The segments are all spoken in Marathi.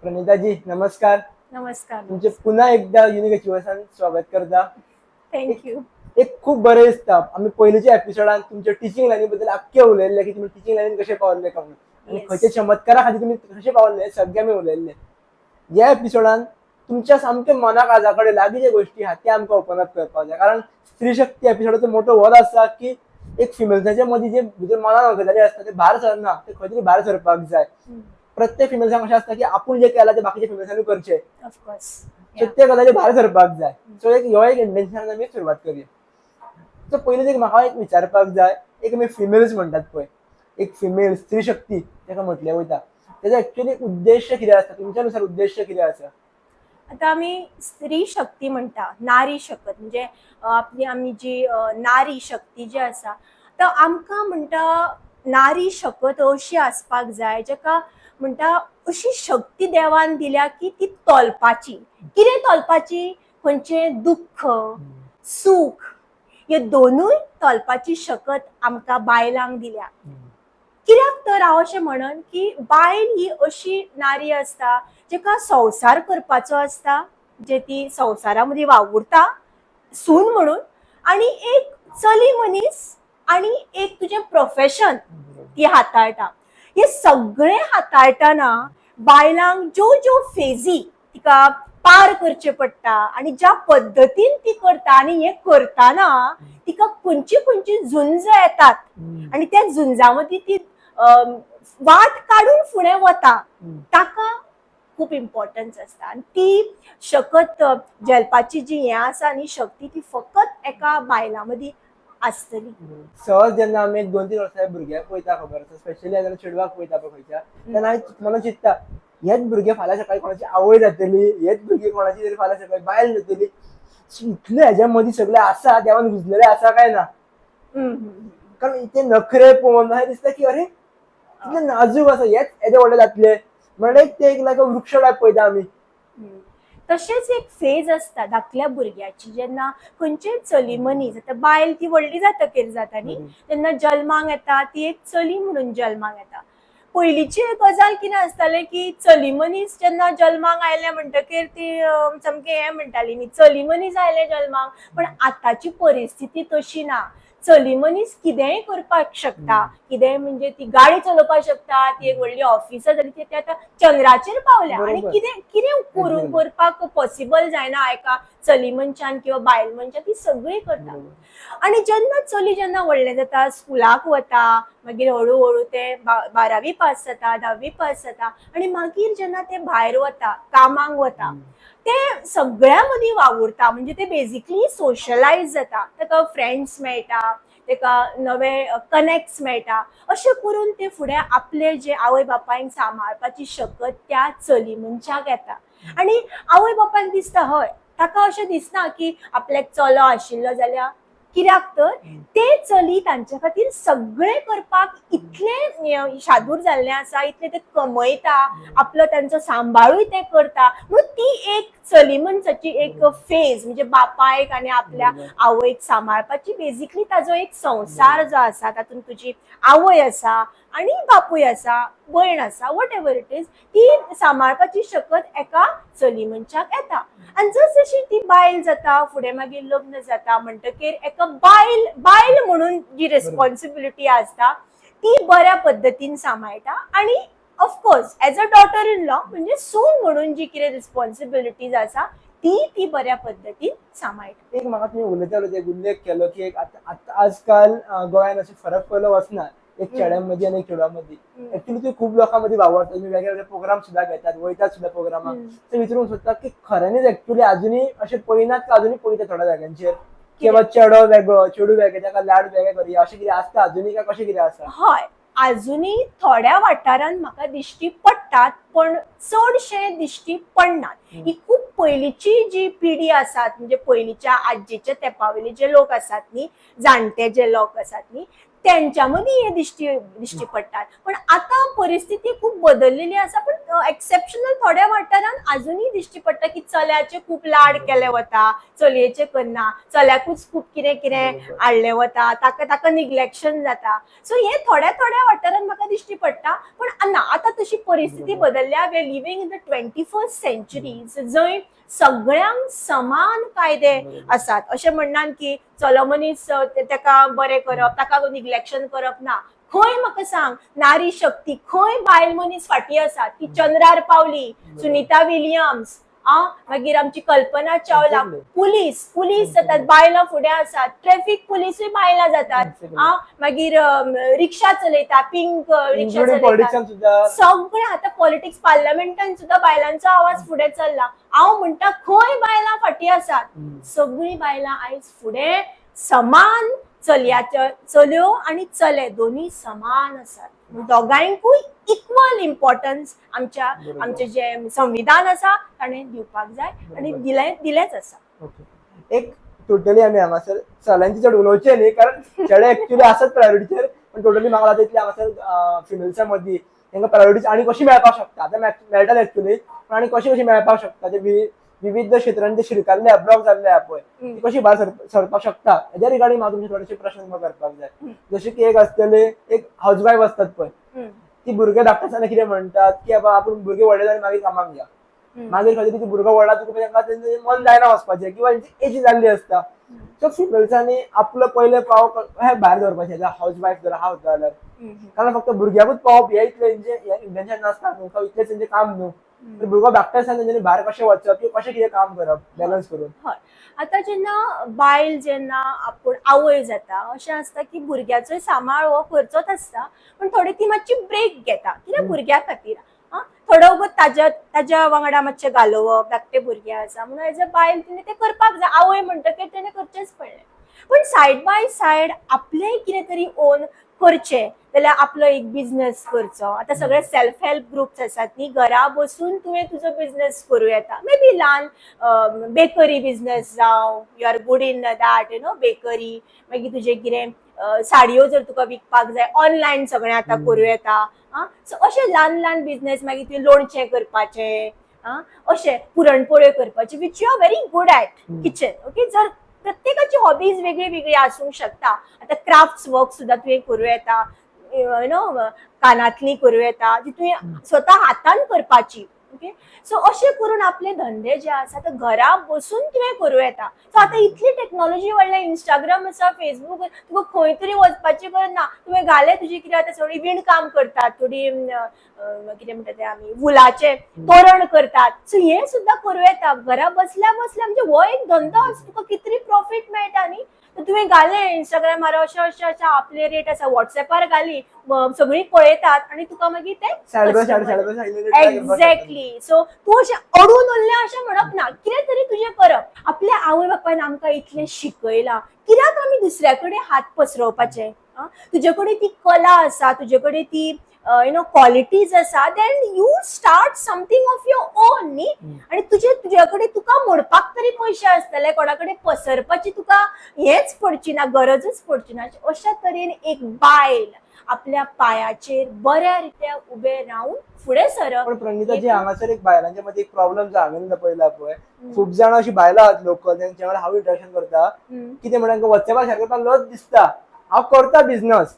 प्रणिताजी नमस्कार. नमस्कार. तुमचे पुन्हा एकदा युनिक अचिव्हर्सान स्वागत करता. थँक्यू. एक खूप बरें दिसता आम्ही पयलींच्या एपिसोडान तुमच्या टिचिंग लायनी बद्दल आख्खे उलयल्ले की तुम्ही टिचिंग लायनीन कशे पावल्ले काय म्हणून आणि खंयच्या चमत्कारा खातीर तुम्ही कशे पावल्ले सगळे आमी उलयल्ले. ह्या एपिसोडान तुमच्या सामके मनाक आजाकडे लागीं जे गोष्टी आहात ते आमकां ओपन अप करपाक जाय. कारण स्त्री शक्ती एपिसोडाचो मोठो वध आसा की एक फिमेल्साच्या मदीं जे भितर मनान गजाली आसता ते भायर सरना, ते खंय तरी भायर सरपाक जाय. प्रत्येक फिमेल्सांक अशें आसता की आपूण जे केलां ते बाकीच्या फिमेल्सांनी करचें. ऑफकोर्स. सो ते गजाली भायर सरपाक जाय. सो एक ह्यो एक इंटेन्शनान आमी सुरवात करूया. सो पयलीं एक म्हाका एक विचारपाक जाय, एक आमी फिमेल्स म्हणटात पळय, एक फिमेल स्त्री शक्ती ताका म्हटलें वयता, तेजो एक्चुअली उद्देश कितें आसता? तुमच्या नुसार उद्देश कितें आसा? आता आम्ही स्त्री शक्ती म्हणटा, नारी शक्त म्हणजे आपली आमी जी नारी शक्ती जी आसा तर आमकां म्हणटा नारी शक्त अशी आसपाक जाय जाका म्हणटा अशी शक्ती देवान दिल्या की ती तोलपाची. कितें तोलपाची? खंयचें दुख्ख, सूख हे दोनूय तोलपाची शक्त आमकां बायलांक दिल्या. कित्याक तर हांव अशें म्हणन की बायल ही अशी नारी आसता जेका संवसार करपाचो आसता, जे ती संवसारा मदीं वावुरता सून म्हणून, आणि एक चली मनीस आणि एक तुजें प्रोफेशन ती हाताळटा. हे सगळे हाताळटाना बायलांक ज्यो ज्यो फेजी तिका पार करचे पडटा आणि ज्या पद्दतीन ती करता आणि हे करताना तिका खंयची खंयची झुंज येतात आणि त्या झुंजा मदीं ती वाट काढून फुडें वता ताका खूप इम्पॉर्टन्स आसता. आणि ती शक्त झेलपाची जी हें आसा न्ही शक्ती ती फकत एका बायला मदीं आसतली. सहज जेन्ना आमी एक 2-3 वर्सां भुरग्याक पळयता खबर आसा, स्पेशली जेन्ना चेडवाक पळयता पळय खंयच्या, तेन्ना हांव मनान चिंत्ता हेच भुरगे फाल्यां सकाळी कोणाची आवय जातली, हेच भुरगे कोणाची तरी फाल्यां सकाळी बायल जातली. इतले हेज्या मदीं सगळें आसा, देवान गुजलेलें आसा काय ना. कारण ते नखरे पळोवन अशें दिसता की अरे कितले नाजूक आसा, हेच येदे व्हडले जातले म्हणजे ते एक लायक वृक्ष टायप पळयता आमी. तशेंच एक फेज आसता धाकल्या भुरग्याची जेन्ना खंयचेय चली मनीस, आतां बायल ती व्हडली जातकीर जाता न्ही, जेन्ना जल्माक येता ती एक चली म्हणून जल्माक येता. पयलींची गजाल कितें आसतालें की चली मनीस जेन्ना जल्माक आयलें म्हणटकीर ती सामकें हें म्हणटाली न्ही, चली मनीस आयलें जल्माक. पण आतांची परिस्थिती तशी ना. चली मनीस कितेंय करपाक शकता. कितेंय म्हणजे ती गाडी चलोवपाक शकता, ती एक व्हडली ऑफिसर जाली, ती आतां चंद्राचेर पावल्या आणि कितें कितें करून करपाक पॉसिबल जायना एका चली मनशान किंवा बायल मनशान ती सगळी करता. आणि जेन्ना व्हडलें जाता, स्कुलाक वता, मागीर हळू ते 12वी पास जाता, 10वी पास जाता आणि मागीर जेन्ना ते भायर वता, कामाक वता, ते सगळ्या मदीं वावुरता. म्हणजे ते बेजिकली सोशलायज जाता, ताका फ्रेंड्स मेळटा, ताका नवे कनेक्ट्स मेळटा. अशें करून ते फुडें आपले जे आवय बापायक सांबाळपाची शक्त त्या चली मनशाक येता. आणि आवय बापायक दिसता हय, ताका अशें दिसना की आपल्याक चलो आशिल्लो जाल्यार, कित्याक तर ते चली तांच्या खातीर सगळें करपाक इतले शादूर जाल्ले आसा, इतले ते कमयता, आपलो तांचो सांबाळूय ते करता. म्हणून ती एक चली मनशाची एक फेज म्हणजे बापायक आनी आपल्या आवयक सांबाळपाची बेजिकली ताजो एक संसार जो आसा, तातूंत तुजी आवय आसा आणि बापूय आसा, भयण आसा, वॉट एवर इट इज, ती सांबाळपाची शक्त एका चली मनशाक येता. आणि जशी ती बायल जाता, फुडें मागीर लग्न जाता म्हणटकीर एका बायल म्हणून जी रेस्पॉन्सिबिलिटी आसता ती बऱ्या पद्दतीन सांबाळटा. आणि of course as a daughter in law म्हणजे सून म्हणून जी कितें रिस्पॉन्सिबिलिटीज आसा ती बऱ्या पद्दतीन सांबाळटा. एक म्हाका तुम्ही उलयता एक उल्लेख केलो की एक आतां आजकाल गोंयान अशें फरक पडलो वचना एक चेड्यांमदीं आनी एक चेडवांमदीं. एक्चुअली तुम्ही खूप लोकांमदीं वावरता, तुम्ही वेगळे प्रोग्राम सुद्दां घेतात, वयतात सुद्दां प्रोग्रामाक. ते विचारूंक सोदता की खऱ्यांनीच एक्चुअली अजुनूय अशें पळयनात का अजुनूय पळयता थोड्या जाग्यांचेर किंवा चेडो वेगळो चेडू वेगळे, ताका लाड वेगळे करूया अशें कितें आसता अजुनूय काय कशें कितें आसा? हय, अजूनही थोड्या वाठारांत म्हाका दिश्टी पडटात, पण चडशे दिश्टी पडनात. ही खूप पयलींची जी पिढी आसात म्हणजे पयलींच्या आज्जेच्या तेंपावयले जे लोक आसात न्ही, जाणटे जे लोक आसात न्ही, त्यांच्या मदीं हे दिश्टी पडटात. पण आतां परिस्थिती खूप बदललेली आसा. पण एक्सेप्शनल थोड्या वाठारांत अजूनही दिश्टी पडटा की चल्याचे खूप लाड केले वता, चलयेचे करना, चल्याकूच खूप कितें कितें बरोबर. हाडलें वता, ताका निग्लेक्शन जाता. सो हे थोड्या थोड्या वाठारांत म्हाका दिश्टी पडटा. पण ना, आतां तशी परिस्थिती बरोबर. बदलल्या. We are living in the 21st century, जंय सगळ्यांक समान कायदे बरोबर. आसात. अशें म्हणना की चलो मनीस ताका बरें करप, ताका निग्लेक्शन करप ना. खंय म्हाका सांग, नारी शक्ती खंय बायल मनीस फाटी आसा, ती चंद्रार पावली, सुनीता विलियम्स, मागीर आमची कल्पना चावला. Exactly. पुलीस जातात, बायलां फुडें आसात. ट्रॅफिक पुलिसूय बायलां जातात. Exactly. मागीर रिक्षा चलयता, पिंक रिक्षा इन्क्लुडिंग चलयता. पॉलिटिक्सान सुद्धा सगळे आता पॉलिटिक्स पार्लमेंटान सुद्धा बायलांचो आवाज फुडें चल्ला. हांव म्हणटा खंय बायलां फाटी आसात. सगळीं बायलां आयज फुडें समान, चलयो आणि चले दोन्ही समान आसात. दोगांयकूय इक्वल इम्पॉर्टन्स आमचे जे संविधान आसा ताणें दिवपाक जाय आणि दिलेच आसा. ओके. एक टोटली आमी हांगासर चल्यांची चड उलोवचें न्ही, कारण चेडे एक्चुअली आसत प्रायोरिटीचेर, पण टोटली म्हाका लागता इतली हांगासर फिमेल्सां मदीं तांकां प्रायोरिटीज आनी कशी मेळपाक शकता. आतां मेळटा एक्चुअली, पण आनी कशी मेळपाक शकता ते विविध क्षेत्रांनी ते शिरकाल्ले ब्लॉक जाल्ले आहा पळय, ती कशी भायर सरपाक शकता हेज्या रिगार्डींग म्हाका तुमचे थोडेशे प्रश्न तुमकां करपाक जाय. जशें की एक आसतले एक हाऊसवायफ आसतात पळय, ती भुरगे धाकटे आसतना कितें म्हणटात की बाबा आपूण भुरगे व्हडले जावन मागीर कामाक या. मागीर खंय तरी भुरगो व्हडला तुका तेंचें मन जायना वचपाचें, किंवा तेंची एज जाल्ली आसता. सो फिमेल्सांनी आपलो पयले पाव भायर दवरपाचें, हाऊसवायफ जर आहा जाल्यार. कारण फक्त भुरग्याकूच पावप हे इतलें इंटेन्शन नासता न्हू, इतलें तेंचें काम न्हू. भुरगो धाकटे आसतना तेंच्यांनी भायर कशें वचप किंवा कशें कितें काम करप बॅलन्स करून. हय, आता जेन्ना आपूण आवय जाता, अशें आसता की भुरग्याचो सांबाळ हो करचोच आसता, पण थोडी ती मातशी ब्रेक घेता. कित्याक भुरग्या खातीर थोडो वगत ताज्या वांगडा मातशें घालोवप, धाकटे भुरगे आसा म्हणून एज अ बायल तिणें तें करपाक जाय. आवय म्हणटकीर तेणें करचेंच पडलें. पण सायड बाय सायड आपलें कितें तरी ओन करचें जाल्यार आपलो एक बिझनेस करचो. आता सगळे सेल्फ हेल्प ग्रुप्स आसात न्ही, घरा बसून तुवें तुजो बिझनेस करूं येता. मे बी ल्हान बेकरी बिझनेस जावं, you are good in that, bakery. मागीर तुजें कितें साडयो जर तुका विकपाक जाय, ऑनलायन सगळें आतां करूं येता. सो अशें ल्हान ल्हान बिझनेस, मागीर तुवें लोणचें करपाचें, अशें पुरणपोळ्यो करपाचें, which you are very good at kitchen. Okay, जर प्रत्येकाची हॉबीज वेगळी वेगळी आसूंक शकता. आता क्राफ्ट्स वर्क सुद्धा तुवें करूं येता, कानातली करूं येता, जी तुवें स्वता हातान करपाची. ओके, सो अशें करून आपले धंदे जे आसा ते घरा बसून तुवें करूं येता. सो आतां इतली टेक्नॉलॉजी वाडल्या, इंस्टाग्राम आसा, फेसबूक, तुका खंय तरी वचपाची गरज ना. तुवें घालें तुजें कितें आतां सगळीं विणकाम करतात, थोडी कितें म्हणटा तें आमी वुलाचे तोरण करतात. सो हें सुद्दां करूं येता घरा बसल्या बसल्या. म्हणजे हो एक धंदो आसा, तुका कितली प्रॉफिट मेळटा न्ही. तुवें घालें इंस्टाग्रामार अशें आपले रेट आसा, व्हॉट्सएपार घाली, सगळीं पळयतात आणि तुका मागीर ते एक्झॅक्टली. सो तूं अशें अडून उरलें अशें म्हणप ना, कितें तरी तुजें करप. आपल्या आवय बापायन आमकां इतलें शिकयलां, कित्याक आमी दुसऱ्या कडेन हात पसरवपाचे. तुजे कडेन ती कला आसा, तुजे कडेन ती क्वालिटीज आसा, then you start something of your own न्ही. आणि तुझ्या कडेन तुका मोडपाक तरी पयशे आसतले, कोणा कडेन पसरपाची तुका हेच पडची ना, गरजच पडची ना. अशा तरेन एक बायल आपल्या पायाचेर बऱ्या रित्या उबे रावन फुडें सरप. पण प्रणिता जी हांगासर एक बायलांच्या मध्ये एक प्रॉब्लेम हांवें पळयला पळय, खूप जाणां अशी बायलां आहात लोकल, तेंच्या वांगडा हांव इंटरेक्शन करता, कितें म्हणून व्हॉट्सएपार शेअर करपाक लज दिसता. हांव करता बिझनेस,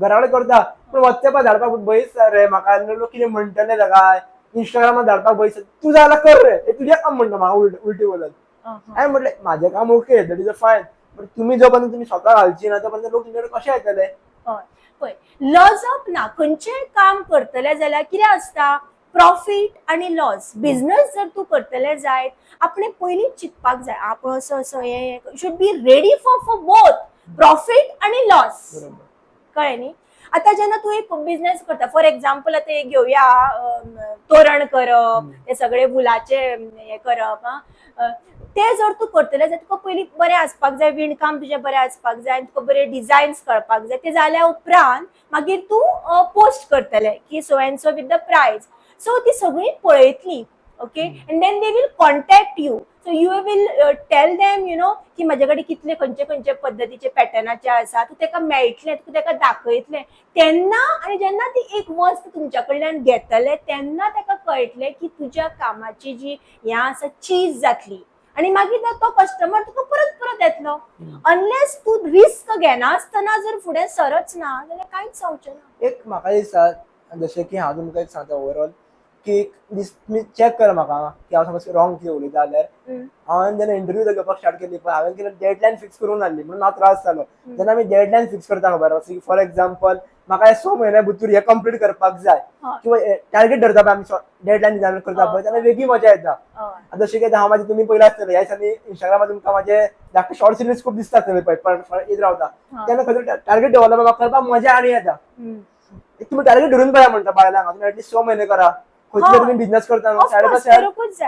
घरा कडेन करता, पण व्हॉट्सएपार धाडपाक भंय दिसता रे म्हाका. लोक कितें म्हणटले काय, इंस्टाग्रामार धाडपाक भंय दिसता. तूं जाल्यार कर रे, हे तुजें काम म्हणटा म्हाका उलटी बोलत. हांवें म्हटलें म्हाजें काम ओके, दॅट इज अ फायन, बट तुम्ही जोपर्यंत तुम्ही स्वतः घालची ना तोपर्यंत लोक तुमचे कशे येतले. पळय, लजप ना. खंयचेंय काम करतले जाल्यार कितें आसता, प्रॉफिट आणि लॉस. बिझनेस जर तूं करतले जायत, आपणें पयलींच चिंतपाक जाय, आपण असो हें should be ready for both profit आणि लॉस. कळ्ळें न्ही. आता जेन्ना तूं एक बिझनेस करता, फॉर एक्झाम्पल आतां एक घेवया, तोरण करप, ते सगळे वुलाचे हें करप, ते जर तूं करतले जाल्यार तुका पयलीं बरें आसपाक जाय, विणकाम तुजें बरें आसपाक जाय, तुका बरें डिझायन्स कळपाक जाय. ते जाल्या उपरांत मागीर तूं पोस्ट करतले की so and so with the prize. So ती सगळीं पळयतलीं, okay and then they will contact you. So you will tell them की माझ्या कडेन कितले खंयचे खंयचे पद्दतीचे पॅटर्नाचे आसा, तूं ताका मेळटलें, तूं ताका दाखयतलें तेन्ना, आनी जेन्ना ती एक वस्त तुमच्या कडल्यान घेतले तेन्ना ताका कळटलें की तुज्या कामाची जी हें आसा चीज जातली, आनी मागीर तो कस्टमर तुका परत परत येतलो. अनलेस तूं रिस्क घेनासतना जर फुडें सरच ना जाल्यार कांयच जावचें ना. एक म्हाका दिसता जशें की हांव तुमकां एक सांगता ओवरऑल की तुमी चॅक करा म्हाका की हांव समज रॉंग कितें उलयता जाल्यार. हांवें जेन्ना इंटरव्यू घेवपाक स्टार्ट केली पळय हांवें कितें डेडलायन फिक्स करून नासली म्हणून हांव त्रास जालो. जेन्ना आमी डेडलायन फिक्स करता खबर आसा की फॉर एग्जाम्पल म्हाका हे 6 म्हयन्या भितर हे कंप्लीट करपाक जाय किंवा टार्गेट धरता पळय आमी डेडलायन डिझायन करता पळय तेन्ना वेगळी मजा येता. जशें की हांव माझे तुमी पयला आसतले ह्या दिसांनी इंस्टाग्रामार तुमकां माझे धाकटे शॉर्ट सिरीज खूब दिसता आसतले पळय येत रावता तेन्ना खंय टार्गेट डेव्हलप म्हाका करपाक मजा आनी येता. तुम्ही टार्गेट धरून पळया म्हणटा बायलांक तुम्ही ऍटलीस्ट 6 म्हयने करा. खंयचे तुम्ही बिझनेस करता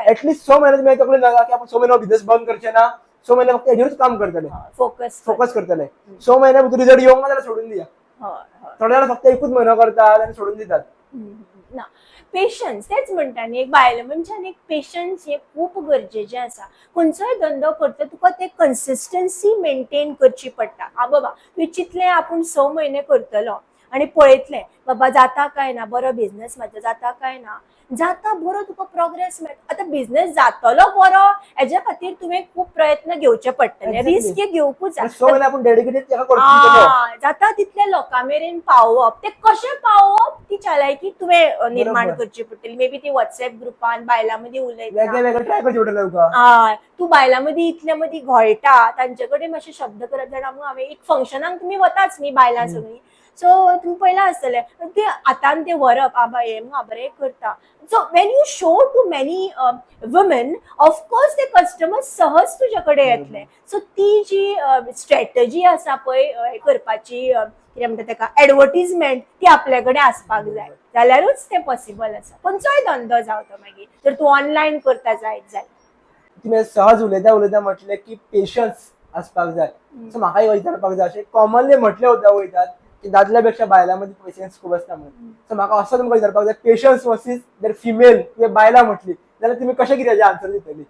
ऍटलीस्ट 6 म्हयने तुम्ही तकलेन नाका की आपण 6 म्हयने बिझनेस बंद करचे ना, 6 म्हयने फक्त हेजेरूच काम करतले, फोकस करतले. 6 म्हयन्या भितर रिझल्ट येवंक ना जाल्यार सोडून दिया. थोडे जाण फक्त एकूच म्हयनो करतात आनी सोडून दितात. ना पेशन्स तेच म्हणटा न्ही, एक बायल मनशान एक पेशन्स हे खूप गरजेचे आसा. खंयचोय धंदो करता तुका ते कन्सिस्टन्सी मेंटेन करची पडटा. बाबा तुवें चितलें आपूण 6 म्हयने करतलो आनी पळयतलें बाबा जाता काय ना, बरो बिझनेस म्हाजो जाता काय ना, जाता बरो तुका प्रोग्रेस मेळटा. आतां बिझनेस जातलो बरो हेज्या खातीर तुवें खूब प्रयत्न घेवचे पडटले, रिस्क घेवकूच जाय. 6 म्हयने आपण डेडिकेटेड तेका करतलो. जाता तितले लोकां मेरेन पावप, ते कशें पावप ती चालाकी तुवें निर्माण करची पडटली. मे बी ती व्हॉट्सएप ग्रुपान बायलां मदीं उलयता, वेगळे ट्राय करचे पडटले तुका. तूं बायलां मदीं इतल्या मदीं घोळटा तांचे कडेन मातशे शब्द करत जाणा. हांवें एक फंक्शनाक तुमी वताच न्ही बायलां सगळीं, सो तुमी पयला आसतले ते आतां ते व्हरप हे बरें करता. So when you show to many women of course ते कस्टमर सहज तुजे कडेन येतले. सो ती जी स्ट्रॅटजी आसा पळय हे करपाची कितें म्हणटा ताका एडवर्टीजमेंट ती आपल्या कडेन आसपाक जाय जाल्यारूच ते पॉसिबल आसा. खंयचोय धंदो जावं तो मागीर जर तूं ऑनलायन करता जायत जाल्यार. तुम्ही सहज उलयता म्हटले की पेशन्स आसपाक जाय. सो म्हाका एक विचारपाक जाय अशें कॉमनली म्हटले वयतात की दादल्यापेक्षा बायलांमध्ये पेशन्स खूप असता म्हणून. सो म्हाका असं तुमकां विचारपाक जाय पेशन्स वर्सीस जर फिमेल किंवा बायलां म्हटली जाल्यार तुम्ही कशें कितें आन्सर दितली?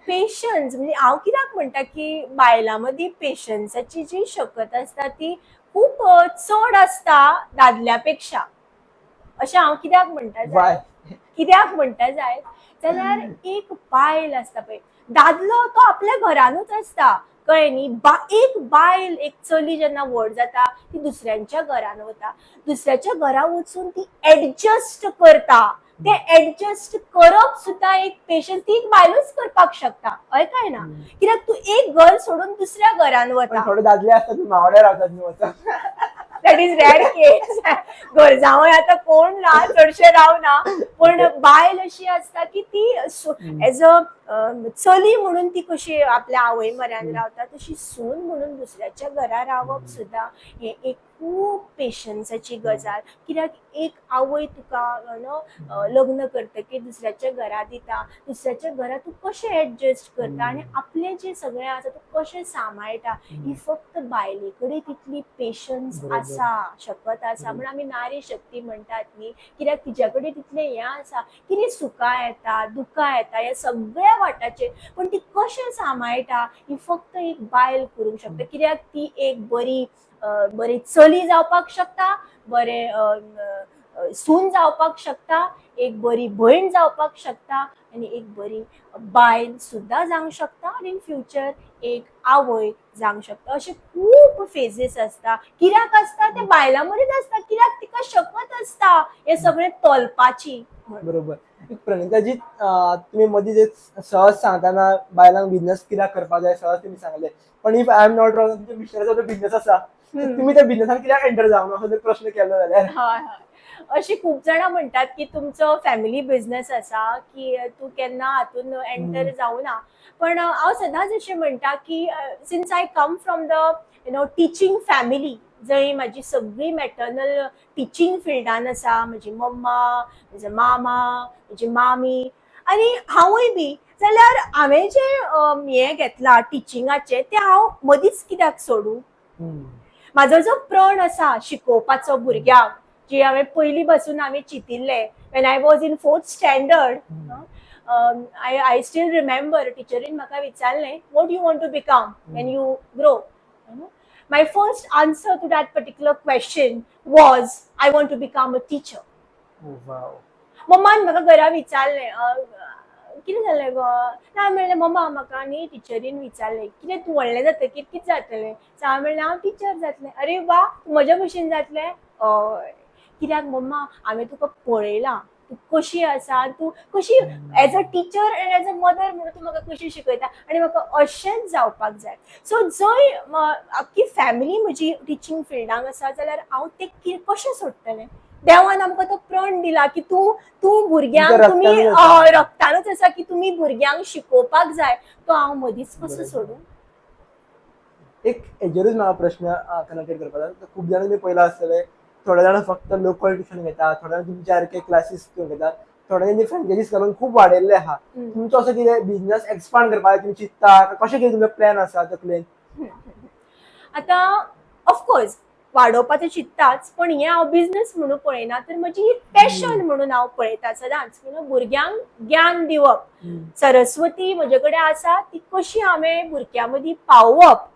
पेशन्स म्हणजे हांव कित्याक म्हणटा की बायलां मदीं पेशन्साची जी शक्त आसता ती खूब चड आसता दादल्या पेक्षा, अशें हांव कित्याक म्हणटा जाय जाल्यार एक बायल आसता पळय दादलो तो आपल्या घरानूच आसता कळ्ळें न्ही. एक बायल एक चली जेन्ना व्हड जाता ती दुसऱ्यांच्या घरान वता, दुसऱ्याच्या घरा वचून ती एडजस्ट करता. ते एडजस्ट करप सुद्धा एक पेशन्स ती एक बायलूच करपाक शकता, हय काय ना. कित्याक तूं एक घर सोडून दुसऱ्या घरान वता. थोडे दादले असतात मावड्या रावतात न्ही वचत. दॅट इज रेअर केस. घर जावं आता कोण ना चडशे रावना, पण बायल अशी असता की ती एज अ चली म्हणून ती कशी आपल्या आवय मऱ्यान रावता तशी सून म्हणून दुसऱ्याच्या घरा रावप सुद्धा हे एक खूब पेशन्साची गजाल. कित्याक एक आवय तुका लग्न करतकीर दुसऱ्याच्या घरा दिता, दुसऱ्याच्या घरा तूं कशें एडजस्ट करता आनी आपलें जें सगळें आसा तूं कशें सांबाळटा ही फक्त बायले कडेन तितली पेशन्स आसा, शपथ आसा. म्हण आमी नारी शक्ती म्हणटात न्ही, कित्याक तिच्या कडेन तितलें हें आसा. कितें सुखां येता दुखां येता ह्या सगळ्या वाटाचेर, पण ती कशें सांबाळटा ही फक्त एक बायल करूंक शकता. कित्याक ती एक बरी चली जावपाक शकता, बरें सून जावपाक शकता, एक बरी भयण जावपाक शकता आनी एक बरी बायल सुद्धा जावंक शकता आनी इन फ्युचर एक आवय जावंक शकता. अशे खूब फेजीस आसता. कित्याक आसता ते बायलां मदींच आसता, कित्याक तिका शपथ आसता हे सगळें तोलपाची. बरोबर. प्रणिताजी तुम्ही मदींच एक सहज सांगताना बायलांक बिझनेस कित्याक करपाक जाय सहज तुम्ही सांगले, पण if I am not wrong तुमच्या मिस्टराचो बिझनेस आसा तुम्ही त्या बिझनेसान कित्याक एंटर जावना असो जर प्रश्न केलो जाल्यार? अशी खूब जाणां म्हणटात की तुमचो फॅमिली बिझनेस आसा की तूं केन्ना हातून एंटर जावना, पण हांव सदांच अशें म्हणटा की since I come from the teaching family, जंय म्हाजी सगळी मॅटर्नल टिचींग फिल्डान आसा. म्हजी मम्मा, म्हजो मामा, म्हजी मामी आनी हांवूय बी, जाल्यार हांवें जें हें घेतलां टिचिंगाचें तें हांव मदींच कित्याक सोडूं. म्हाजो जो प्रण आसा शिकोवपाचो भुरग्यांक जी हांवें पयलीं पासून हांवें चिंतिल्लें when I was in 4th standard. I still remember टिचरीन म्हाका विचारलें what you want to become when you grow. My first answer to that particular question was I want to become a teacher. Wow. मम्मान म्हाका घरा विचारलें कितें जालें गो ना म्हणलें मम्मा म्हाका न्ही टिचरीन विचारलें कितें तूं व्हडलें जातकीर कितें जातलें हांवें म्हणलें हांव टिचर जातलें. अरे वा तूं म्हज्या भशेन जातलें हय कित्याक मम्मा हांवें तुका पळयलां तूं कशी आसा तूं कशी as a teacher end as a mother म्हणून तूं म्हाका कशी शिकयता आनी म्हाका अशेंच जावपाक जाय. सो जंय आख्खी फॅमिली म्हजी टिचींग फिल्डांत आसा जाल्यार हांव तें कशें सोडटलें. देवान आमकां तो प्रण दिला की तूं भुरग्यांक तुमी रक्तानूच आसा की तुमी भुरग्यांक शिकोवपाक जाय तो हांव मदींच कसो सोडूं. एक हेजेरूच म्हाका प्रश्न कनेक्टेड करपाचो. खूब जाणां मी पयला आसतले थोडे जाणां फक्त लोकल ट्युशन घेतात, थोडे जाणां तुमच्या सारके क्लासीस घेतात, थोडे जाणांनी फ्रँचायजीस घालून खूब वाडयल्ले आहा. तुमचो असो कितें बिझनेस एक्सपांड करपाक तुमी चिंतता कशें कितें तुमचो प्लॅन आसा तकलेन. आतां ऑफकोर्स वाडोवपाचें चिंतताच पण हें हांव बिझनेस म्हणून पळयना तर म्हजी एक पॅशन म्हणून हांव पळयता सदांच भुरग्यांक ज्ञान दिवप. सरस्वती म्हजे कडेन आसा ती कशी हांवें भुरग्यां मदीं पावोवप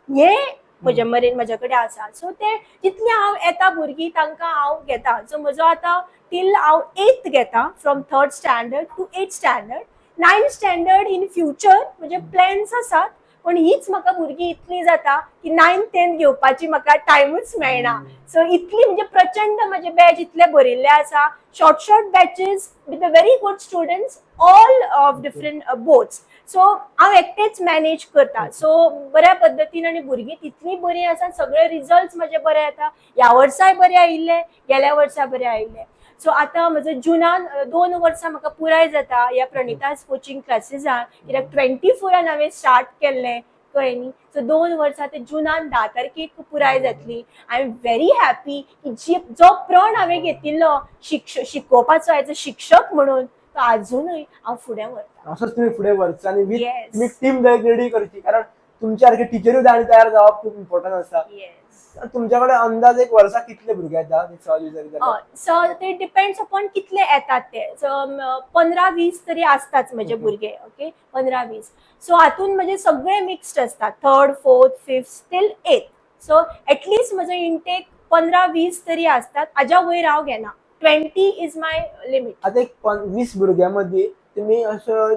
हें म्हजे कडेन आसा. सो ते जितले हांव येता भुरगीं तांकां हांव घेता. सो म्हजो आतां टील हांव 8th घेता from 3rd standard to 8th standard. 9th standard in future म्हजे प्लॅन्स आसात पण हीच म्हाका भुरगीं इतली जाता की 9th 10th घेवपाची म्हाका टायमूच मेळना. सो इतली म्हणजे प्रचंड म्हजे बॅच इतले भरिल्ले आसा short batches with a very good students all of different boards. So हांव एकटेच मॅनेज करता. सो बऱ्या पद्दतीन आनी भुरगीं तितली बरीं आसा सगळे रिजल्ट्स म्हजे बरे येता. ह्या वर्साय बरे आयिल्ले गेल्या वर्सा बरे आयिल्ले. सो आतां म्हजो जुनान 2 वर्सां म्हाका पुराय जाता ह्या प्रणितास कोचिंग क्लासीसांत कित्याक 24 हांवें स्टार्ट केल्लें कळ्ळें न्ही. सो 2 वर्सां ते जुनान 10 तारखेक पुराय जातली. आय एम व्हेरी हॅपी की जो प्रण हांवें घेतिल्लो शिकोवपाचो एज अ शिक्षक म्हणून तो आजुनूय हांव फुडें व्हरता. असोच तुम्ही फुडें व्हरचो आनी तुमी टीम रेडी करची कारण तुमच्या सारके टिचरूय आनी तयार जावप खूब इम्पॉर्टंट आसा. तुमच्या कडेन अंदाज एक वर्सा कितले भुरगे येता सहज विचारी. सो ते डिपेंड्स अपॉन कितले येतात ते. सो 15-20 तरी आसताच म्हजे भुरगे. ओके 15-20. सो हातून म्हणजे सगळे मिक्स्ड असतात 3rd 4th 5th till 8th. So at least म्हजो इंटेक 15-20 तरी असतात हाज्या वयर हांव घेना. 20 इज माय लिमिट. आता एक 20 भुरग्यांमध्ये तुम्ही असं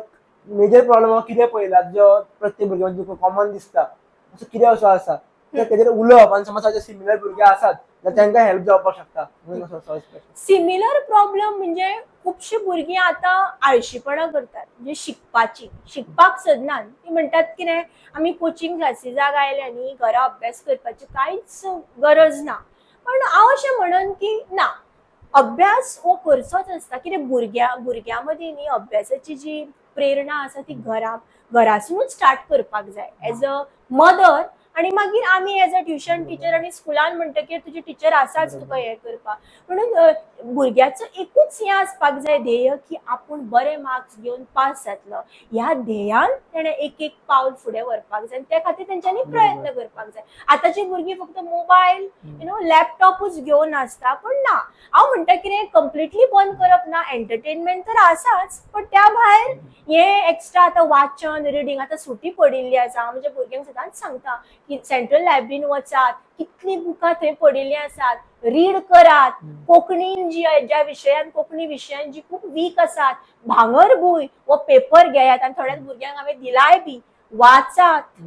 मेजर प्रॉब्लेम कितें पळयलात जो प्रत्येक भुरग्यामध्ये तुका कॉमन दिसता असो कितें असो आसा तेजेर उलोवप आनी समज ताजे सिमिलर भुरगे आसात जाल्यार तांकां हेल्प जावपाक शकता म्हणून असो सहज प्रश्न. सिमिलर प्रॉब्लेम म्हणजे खुबशी भुरगीं आतां आळशीपणा करतात म्हणजे शिकपाक सोदनात. ती म्हणटात कितें आमी कोचिंग क्लासीसाक आयल्या न्ही घरा अभ्यास करपाची कांयच गरज ना. पण हांव अशें म्हणन की ना अभ्यास हो करचोच आसता कितें भुरग्यां मदीं न्ही अभ्यासाची जी प्रेरणा आसा ती घरासूनच स्टार्ट करपाक जाय एज अ मदर. आणि मागीर आमी एज अ ट्युशन टिचर आनी स्कुलान म्हणटकीर तुजी टिचर आसाच तुका हें करपाक. म्हणून भुरग्याचो एकूच हें आसपाक जाय ध्येय की आपूण बरे मार्क्स घेवन पास जातलो. ह्या ध्येयान तेणें एक पावल फुडें व्हरपाक जाय त्या खातीर तेंच्यांनी प्रयत्न करपाक जाय. आतांची भुरगीं फक्त मोबायल लॅपटॉपूच घेवन आसता पण ना हांव म्हणटा कितें कंप्लिटली बंद करप ना. एंटरटेनमेंट तर आसाच पण त्या भायर हें एक्स्ट्रा आतां वाचन रिडींग आतां सुटी पडिल्ली आसा. हांव म्हज्या भुरग्यांक सदांच सांगता की सेंट्रल लायब्ररीन वचात कितली बुकां थंय पडिल्ली आसात रीड करात. कोंकणीन ज्या विशयान कोंकणी विशयान जी खूब वीक आसात भांगरभूंय वो पेपर घेयात आनी थोड्याच भुरग्यांक हांवें दिलाय बी वाचात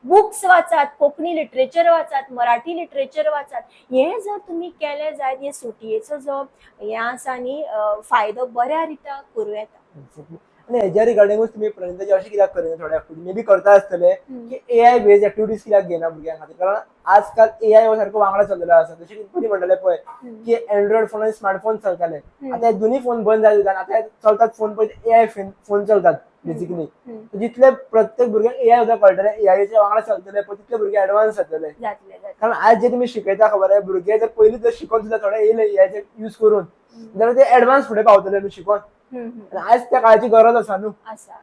बुक्स वाचात कोंकणी लिटरेचर वाचात मराठी लिटरेचर वाचात. हें जर तुमी केलें जायत हे सुटयेचो जो हें आसा न्ही फायदो बऱ्या रित्या करूं येता. आणि हेच्या रिगार्डिंगूच तुम्ही प्रणिताचे अशें कित्याक करिना थोड्या मे बी करता आसतले की AI बेस्ड एक्टिविटीज कित्याक घेना भुरग्यां खातीर कारण आजकाल AI हो सारको वांगडा चल्लेलो आसा. जशें की तुमी म्हणटाले पळय की एंड्रॉइड फोन आनी स्मार्टफोन चलताले आतां हे दोनूय फोन बंद जाले आतां चलतात फोन पळय AI फोन चलतात बेसिकली. जितले प्रत्येक भुरग्यांक AI सुद्दां कळटले AIच्या वांगडा चलतले पळय तितले भुरगे एडवान्स जातले. कारण आज जे तुमी शिकयता खबर आहे भुरगे जर पयलीं जर शिकोवन सुद्दां थोडे येयले AIचे यूज करून जाल्यार ते एडवान्स फुडें पावतले न्हू शिकोवन. आज त्या काळाची गरज आसा न्हू. आसा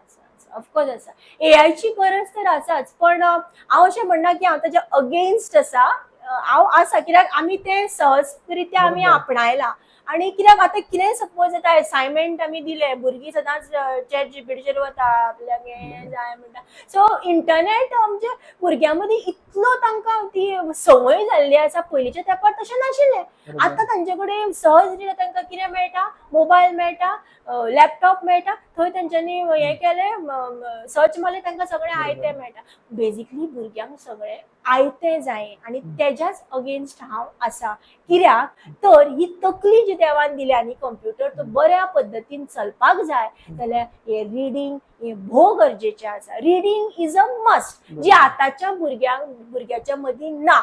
ऑफकोर्स आसा. AIची गरज तर आसाच पण हांव अशें म्हणना की हांव ताच्या अगेन्स्ट आसा. हांव आसा कित्याक आमी ते सहजरित्या आमी बरोबर. आपणायला आणि कित्याक आतां कितेंय सपोज आतां असायनमेंट आमी दिले भुरगीं सदांच चॅट जीपीटीचेर वता आपल्याक हें जाय म्हणटा सो इंटरनेट म्हणजे भुरग्यां मदीं इतलो तांकां ती संवय जाल्ली आसा पयलींच्या तेंपार तशें नाशिल्लें बरोबर. आतां तांचे कडेन सहजरित्या तांकां कितें मेळटा मोबायल मेळटा लॅपटॉप मेळटा थंय तेंच्यांनी हें केलें सर्च मारलें तांकां सगळें आयतें मेळटा बेजिकली भुरग्यांक सगळें आयतें जाय आणि तेज्याच अगेन्स्ट हांव आसा कित्याक तर ही तकली जी देवान दिल्या न्ही कंप्युटर तो बऱ्या पद्दतीन चलपाक जाय जाल्यार हे रिडींग हे भोव गरजेचें आसा रिडींग इज अ मस्ट जी आतांच्या भुरग्याच्या मदीं ना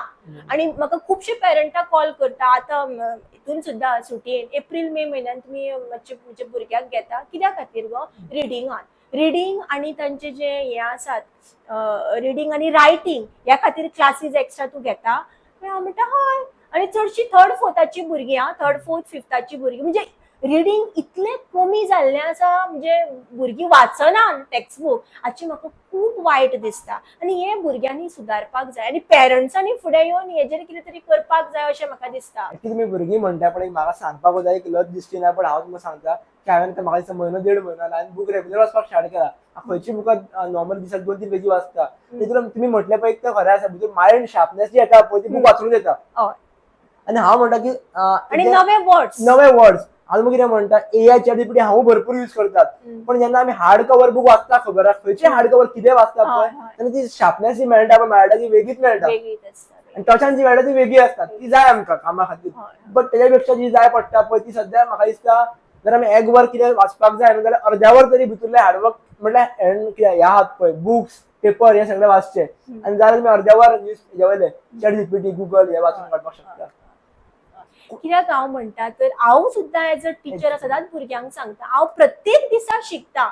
आणि म्हाका खुबशे पेरंटां कॉल करता आतां हितून सुद्दां सुटयेन एप्रील मे म्हयन्यान तुमी मातशे भुरग्याक घेता कित्या खातीर गो रिडिंगान रिडींग आणि तांचे जे हे आसात रिडींग आणि रायटिंग ह्या खातीर क्लासीस एक्स्ट्रा तूं घेता हांव म्हणटा हय आणि चडशीं थर्ड फोर्थाची भुरगीं थर्ड फोर्थ फिफ्थाची भुरगीं म्हणजे रिडींग इतलें कमी जाल्लें आसा म्हणजे भुरगीं वाचना टेक्स्ट बूक हाची म्हाका खूब वायट दिसता आनी हें भुरग्यांनी सुदारपाक जाय आनी पेरंट्सांनी फुडें येवन हेजेर कितें तरी करपाक जाय अशें म्हाका दिसता तुमी भुरगीं म्हणटा पण म्हाका सांगपाक जाय एक लज दिसची ना पण हांव तुमकां सांगता की हांवें म्हाका दिसता म्हयनो देड म्हयनो हांवें बूक रेग्युलर वाचपाक स्टार्ट केला खंयची बुकां नॉर्मल दिसाक 2-3 पेजी वाचता तितून तुमी म्हटलें पळय तें खरें आसा भितर मायंड शार्पनेस जी येता पळय ती बूक वाचून येता आनी हांव म्हणटा की आनी नवे वर्ड्स हांव कितें म्हणटा एआय चॅट जीपीटी हांव भरपूर यूज करतात पण जेन्ना आमी हार्ड कवर बूक वाचता खबर आसा खंयचे हार्ड कवर कितें वाचता पळय तेन्ना ती शार्पनेस जी मेळटा ती वेगळीच मेळटा आनी टचान जी मेळटा ती वेगळी आसता ती जाय आमकां कामा खातीर बट तेच्या पेक्षा जी जाय पडटा पळय ती सद्या म्हाका दिसता जर आमी एक वर कितें वाचपाक जाय न्हू जाल्यार अर्द्या वर तरी भितरलें हार्डवर्क म्हटल्यार कितें हे आहात पळय बुक्स पेपर हे सगळें वाचचे आनी जाल्यार तुमी अर्द्या वर न्यूज हे वयले चॅट जीपीटी गुगल हे वाचून काडपाक शकता कित्याक हांव म्हणटा तर हांव सुद्दां एज अ टिचर सदांच भुरग्यांक सांगता हांव प्रत्येक दिसा शिकता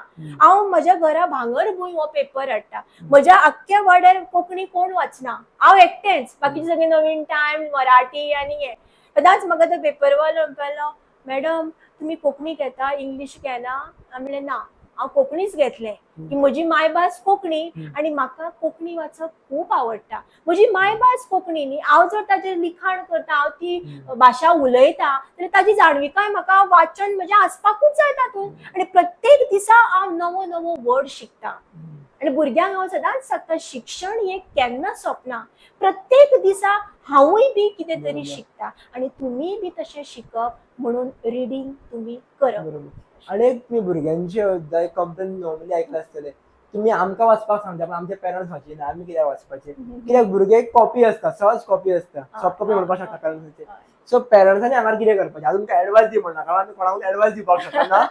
हांव म्हज्या घरा भांगरभूंय हो पेपर हाडटा म्हज्या आख्ख्या वाड्यार कोंकणी कोण वाचना हांव एकटेंच बाकीचे सगळे नवीन टायम मराठी आनी हे सदांच म्हाका तो पेपरवालो म्हणपालो मॅडम तुमी कोंकणी घेता इंग्लीश घेना हांवें म्हणलें ना हांव कोंकणीच घेतलें की म्हजी मायभास कोंकणी आनी म्हाका कोंकणी वाचप खूब आवडटा म्हजी मायभास कोंकणी न्ही हांव जर ताचेर लिखाण करता हांव ती भाशा उलयता जाल्यार ताची जाणविकाय म्हाका वाचन म्हजें आसपाकूच जाय तातूंत आनी प्रत्येक दिसा हांव नवो नवो वर्ड शिकता आनी भुरग्यांक हांव सदांच सांगता शिक्षण हें केन्ना सोंपना प्रत्येक दिसा हांवूय बी कितें तरी शिकता आनी तुमीय बी तशें शिकप म्हणून रिडींग तुमी करप आनी एक तुमी भुरग्यांचे एक कंप्लेन नॉर्मली आयकला आसतले तुमी आमकां वाचपाक सांगता पण आमचे पेरंट्स वाचिना आमी कित्याक वाचपाचे कित्याक भुरगे एक कॉपी आसता सहज कॉपी आसता सॉफ्ट कॉपी म्हणपाक शकता पेरंट्साचे सो पेरंट्सांनी हांगार कितें करपाचें हांव तुमकां एडवायस दी म्हणना कारण आमी कोणाक एडवायस दिवपाक शकना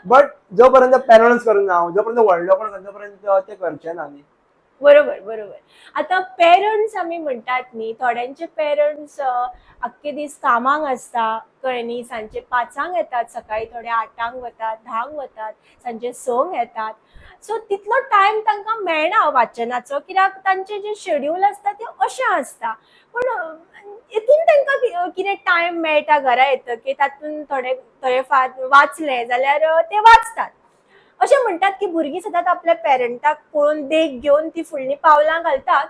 बट जो पर्यंत पेरंट्स करना जो पर्यंत व्हडलो कोण करना पर्यंत ते करचे ना न्ही बरोबर बरोबर आता पेरंट्स आमी म्हणटात न्ही थोड्यांचे पेरंट्स आख्खे दीस कामाक आसता कळ्ळें न्ही सांजचे 5 येतात सकाळी थोडे 8 वतात 10 वतात सांजचे 6 येतात सो तितलो टायम तांकां मेळना वाचनाचो कित्याक तांचे जे शेड्यूल आसता ते अशें आसता पूण हितून तांकां कितें टायम मेळटा घरा येतकीर तातूंत थोडे फार वाचलें जाल्यार ते वाचतात अशें म्हणटात की भुरगीं सदांच आपल्या पेरंटाक पळोवन देख घेवन ती फुडलीं पावलां घालतात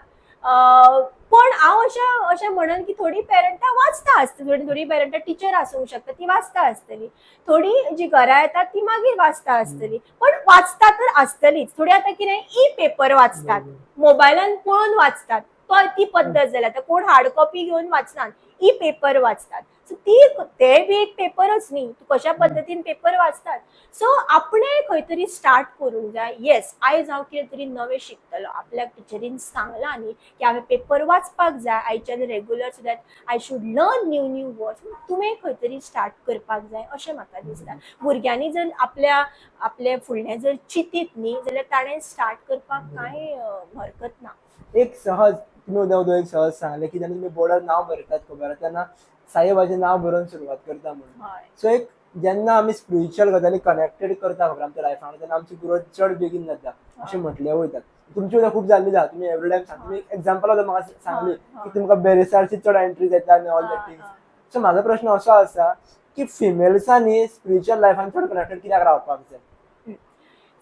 पण हांव अशें म्हणन की थोडी पेरंटां वाचता आसतलीं थोडी पेरंटां टिचर आसूंक शकता ती वाचता आसतलीं थोडी जी घरा येतात ती मागीर वाचता आसतलीं पण वाचता तर आसतलीच थोडी आतां कितें ई पेपर वाचतात मोबायलान पळोवन वाचतात ती पद्दत जाल्या आतां कोण हार्ड कॉपी घेवन वाचनात ई पेपर वाचतात सो ते बी एक पेपरच न्ही तूं कशा पद्दतीन पेपर वाचतात सो आपणें खंय तरी स्टार्ट करूंक जाय येस आयज हांव कितें तरी नवें शिकतलो आपल्याक टिचरीन सांगलां न्ही की हांवें पेपर वाचपाक जाय आयच्यान regular so that I should learn new words तुवें खंय तरी स्टार्ट करपाक जाय अशें म्हाका दिसता भुरग्यांनी जर आपले फुडलें जर चिंतीत न्ही जाल्यार ताणें स्टार्ट करपाक कांय हरकत ना एक सहज तुम्ही उद्या एक सहज सांगले की जेन्ना तुम्ही बोर्डार नाव बरयतात खबर तेन्ना साईबाबाचें नाव बरोवन सुरवात करता म्हणून सो एक जेन्ना आमी स्पिरिच्युअल गजाली कनेक्टेड करता खबर आमच्या लायफान तेन्ना आमची ग्रोथ चड बेगीन जाता अशें म्हटलें वयतात तुमची उद्या खूब जाल्ली आसा तुमी एवरी टायम सांगता तुमी एक्झाम्पल आतां म्हाका सांगली की तुमकां बेरेसारची चड एंट्रीज येता आनी ऑल दॅट थिंग्स सो म्हाजो प्रश्न असो आसा की फिमेल्सांनी स्पिरिच्युअल लायफान चड कनेक्टेड कित्याक रावपाक जाय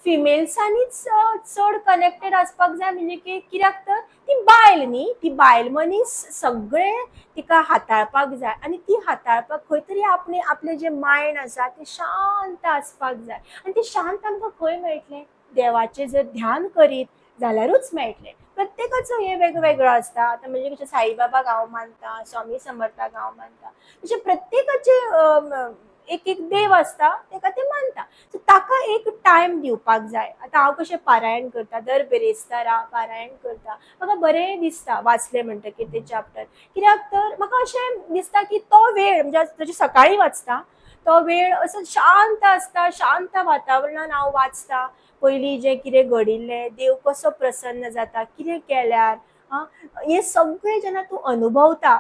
फिमेल्सांनीच चड कनेक्टेड आसपाक जाय, म्हणजे की कित्याक तर ती बायल न्ही, ती बायल मनीस सगळे तिका हाताळपाक जाय, आनी ती हाताळपाक खंय तरी आपले जे मायंड आसा ते शांत आसपाक जाय. आनी ते शांत आमकां खंय मेळटलें? देवाचें जर ध्यान करीत जाल्यारूच मेळटलें. प्रत्येकाचो हे वेगवेगळो आसता. आतां म्हणजे कशें साईबाबाक हांव मानता, स्वामी समर्थाक हांव मानता, तशें प्रत्येकाचे एक एक देव आसता तेका ते मानता. सो ताका एक टायम दिवपाक जाय. आतां हांव कशें पारायण करता, दर बेरेस्तारा पारायण करता, म्हाका बरें दिसता वाचलें म्हणटकीर ते चॅप्टर. कित्याक तर म्हाका अशें दिसता की तो वेळ म्हणजे जशें सकाळीं वाचता तो वेळ असो शांत आसता, शांत वातावरणान हांव वाचता. पयलीं जें कितें घडिल्लें, देव कसो प्रसन्न जाता, कितें केल्यार, हें सगळें जेन्ना तूं अनुभवता,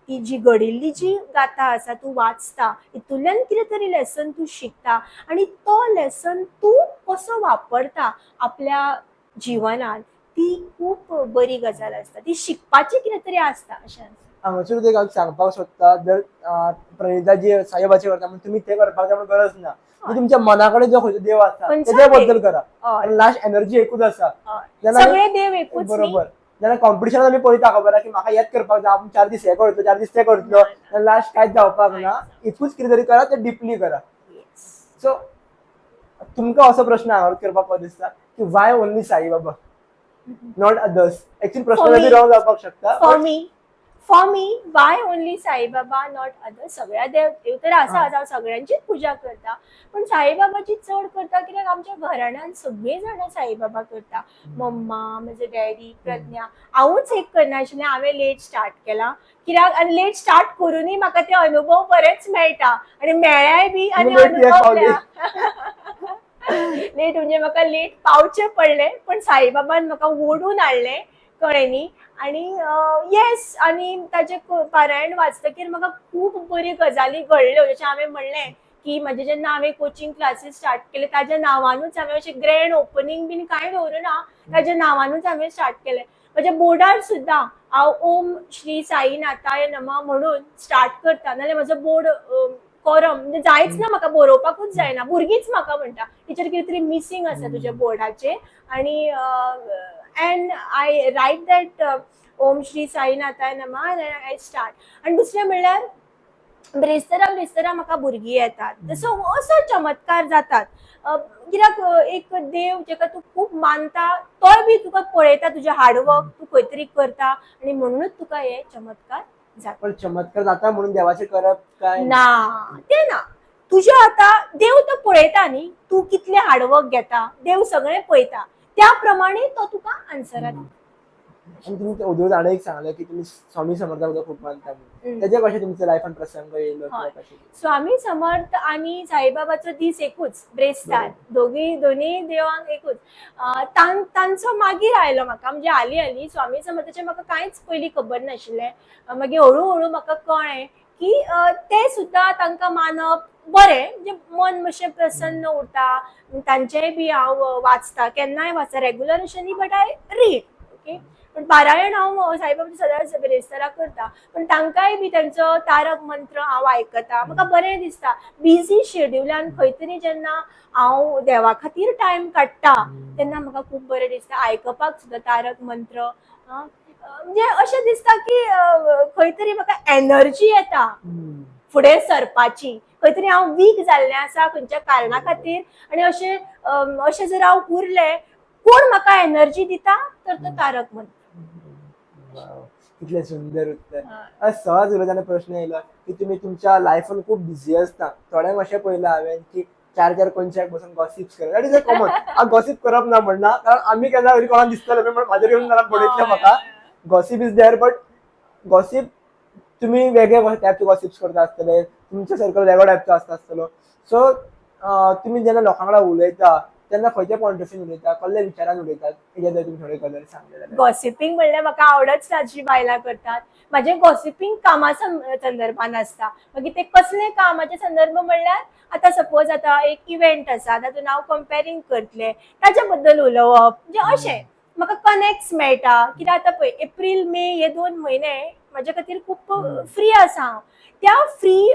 ती जी घडिल्ली जी गाथा आसा तूं वाचता, हितूंतल्यान कितें तरी लेसन तूं शिकता, आनी तो लेसन तूं कसो वापरता आपल्या जिवनांत, ती खूब बरी गजाल आसता. ती शिकपाची कितें तरी आसता अशें. हांगासर एक हांव सांगपाक सोदता, जर प्रणिता जी साईबाबाचें करता म्हणजे तुमी तें करपाक जाय गरज ना. हय. तुमच्या मनाकडे जो खंयचो देव आसा खंयचोय तेच्या देव. बद्दल करा. हय. लास्ट एनर्जी एकूच आसा. हय. जेन्ना सगळे देव एकूच न्ही. बरोबर. जेन्ना कॉम्पिटिशन आमी पळयता खबर आहा की म्हाका हेच करपाक जाय, आपूण 4 दीस हे करतलो, 4 दीस ते करतलो, ना. लास्ट कांयच जावपाक कांयच ना. ना. एकूच कितें तरी करा, ते डिपली करा. Yes. सो तुमकां असो प्रश्न हांगा करपाक दिसता की Y only Saibaba, not others. Actually प्रश्न For me. मेबी रॉंग जावपाक शकता. For me, why only Saibaba not other? सगळ्या देव तर आसा, हांव सगळ्यांचीच पुजा करता, पण साईबाबाची चड करता कित्याक आमच्या घराण्यांत सगळीं जाणां साईबाबा करता. मम्मा, म्हजो डॅडी, प्रज्ञा. हांवूच एक करनाशिल्लें, हांवें लेट स्टार्ट केलां कित्याक, आनी लेट स्टार्ट करूनय म्हाका ते अनुभव बरेच मेळटा आनी मेळ्ळाय बी आनी तुम्ही late कित्याक पावली? लेट म्हणजे म्हाका लेट पावचें पडलें, पण साईबाबान म्हाका ओडून हाडलें, कळ्ळें न्ही. आनी येस, आनी ताचें पारायण वाचतकीर म्हाका खूब बऱ्यो गजाली घडल्यो. जशें हांवें म्हणलें की म्हाजे जेन्ना हांवें कोचिंग क्लासीस स्टार्ट केले ताज्या नांवानूच हांवें अशें ग्रँड ओपनिंग बीन कांय दवरुना, ताज्या नांवानूच हांवें स्टार्ट केलें. म्हज्या बोर्डार सुद्दां हांव ओम श्री साईनाथाय नमः म्हणून स्टार्ट करता, नाल्यार म्हजो बोर्ड कोरम म्हणजे जायच ना, म्हाका बरोवपाकूच जायना. भुरगींच म्हाका म्हणटा टिचर कितें तरी मिसींग आसा तुज्या बोर्डाचेर, आनी एंड आय रायट दॅट ओम श्री साईनाथाय नमः एंड आय स्टार्ट. आनी दुसरें म्हणल्यार ब्रेस्तारा म्हाका भुरगीं येतात. तसो असो चमत्कार जातात. कित्याक एक देव जाका तूं खूब मानता तोय बी तुका पळयता, तुजें हार्डवर्क तूं खंय तरी करता, आनी म्हणूनच तुका हे चमत्कार जाता. पण चमत्कार जाता म्हणून देवाचें करप काय ना, तें ना. तुजें आतां देव तो पळयता न्ही, तूं कितलें हार्डवर्क घेता, देव सगळें पळयता. त्या प्रमाणे तो तुका आन्सरां दिता. आणि तुम्ही उद्योग आनी एक सांगलें की तुम्ही स्वामी समर्थाक खूप मानता म्हणून. तेजे कशें तुमच्या लायफान प्रसंग येयलो किंवा कशें? स्वामी समर्थ आनी साईबाबाचो दीस एकूच, ब्रेस्तार. दोनी देवांक एकूच. तांचो मागीर आयलो म्हाका, म्हणजे हालीं स्वामी समर्थाचें म्हाका कांयच पयलीं खबर नाशिल्लें. मागीर हळू हळू म्हाका कळ्ळें की ते सुद्दां तांकां मानप बरें, म्हणजे मन मातशें प्रसन्न उरता. तांचेय बी हांव वाचता, केन्नाय वाचता, रेग्युलर अशें न्ही, बट आय रीड. ओके. पण पारायण हांव साईबाबाचें सदांच बेरेस्तारा करता, पण तांकांय बी तांचो तारक मंत्र हांव आयकता, म्हाका बरें दिसता. बिझी शेड्युलान खंय तरी जेन्ना हांव देवा खातीर टायम काडटा तेन्ना म्हाका खूब बरें दिसता आयकपाक सुद्दां तारक मंत्र. म्हणजे अशें दिसता की खंय तरी म्हाका एनर्जी येता फुडें सरपाची. खंय तरी हांव वीक जाल्लें आसा खंयच्या कारणा खातीर, आनी अशें जर हांव उरलें, कोण म्हाका एनर्जी दिता तर तो तारक मंत्र. कितलें सुंदर उत्तर. सहज उलयतना प्रश्न येयलो की तुमी तुमच्या लायफान खूब बिझी आसता. थोड्यांक अशें पळयलां हांवें की 4 कोणच्याक बसून गॉसिप्स करप. That is a common. हांव गॉसिप करप ना म्हणना, कारण आमी केन्ना तरी कोणाक दिसतलें पण म्हाजेर येवन जाल्यार पळयतलें म्हाका. Gossip is there, but gossip तुम्ही वेगळे टायपचे गॉसिप्स करता आसतले, तुमच्या सर्कल वेगळो टायपचो आसतलो. सो तुम्ही जेन्ना लोकां वांगडा उलयता तेन्ना खंयच्या पॉयंट ऑफ व्यू उलयता, कसल्या विचारान उलयतात, हेजेर जर तुमी थोडे गजाली सांगले जाल्यार. गॉसिपिंग म्हणल्यार म्हाका आवडच ना जी बायलां करतात. म्हाजें गॉसिपिंग कामा संदर्भान आसता. मागीर ते कसलें कामाचे संदर्भ म्हणल्यार आतां सपोज आतां एक इव्हेंट आसा, तातूंत हांव कंपेरिंग करतलें, ताच्या बद्दल उलोवप, म्हणजे अशें म्हाका कनेक्ट्स मेळटा. कित्याक आतां पळय एप्रील मे हे 2 म्हयने म्हाजे खातीर खूब फ्री आसा हांव. त्या फ्री